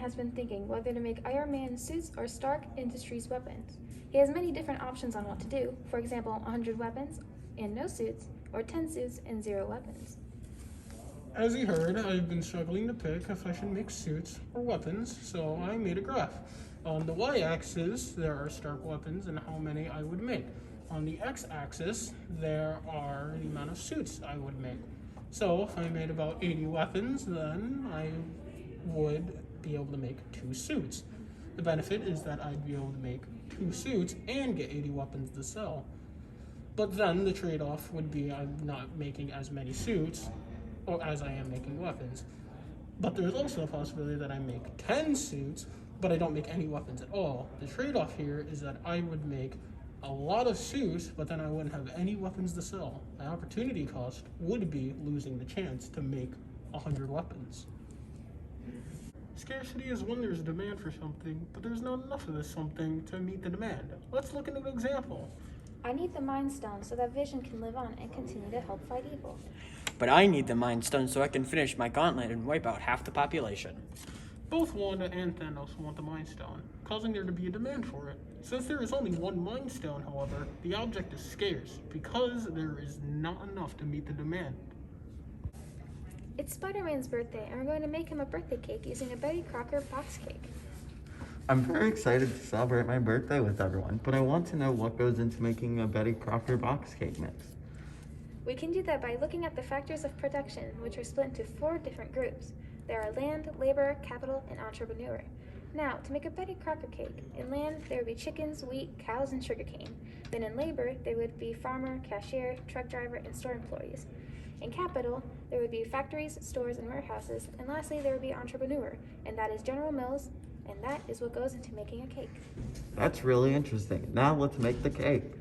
has been thinking whether to make Iron Man suits or Stark Industries weapons. He has many different options on what to do, for example, 100 weapons and no suits, or 10 suits and 0 weapons. As you heard, I've been struggling to pick if I should make suits or weapons, so I made a graph. On the y-axis, there are Stark weapons and how many I would make. On the x-axis, there are the amount of suits I would make. So if I made about 80 weapons, then I would be able to make 2 suits. The benefit is that I'd be able to make 2 suits and get 80 weapons to sell. But then the trade-off would be I'm not making as many suits or as I am making weapons. But there's also a possibility that I make 10 suits, but I don't make any weapons at all. The trade-off here is that I would make a lot of suits, but then I wouldn't have any weapons to sell. My opportunity cost would be losing the chance to make 100 weapons. Scarcity is when there's a demand for something, but there's not enough of this something to meet the demand. Let's look at an example. I need the Mind Stone so that Vision can live on and continue to help fight evil. But I need the Mind Stone so I can finish my gauntlet and wipe out half the population. Both Wanda and Thanos want the Mind Stone, causing there to be a demand for it. Since there is only one Mind Stone, however, the object is scarce because there is not enough to meet the demand. It's Spider-Man's birthday, and we're going to make him a birthday cake using a Betty Crocker box cake. I'm very excited to celebrate my birthday with everyone, but I want to know what goes into making a Betty Crocker box cake mix. We can do that by looking at the factors of production, which are split into 4 different groups. There are land, labor, capital, and entrepreneur. Now, to make a Betty Crocker cake, in land there would be chickens, wheat, cows, and sugarcane. Then in labor, there would be farmer, cashier, truck driver, and store employees. In capital, there would be factories, stores, and warehouses. And lastly, there would be entrepreneur, and that is General Mills, and that is what goes into making a cake. That's really interesting. Now let's make the cake.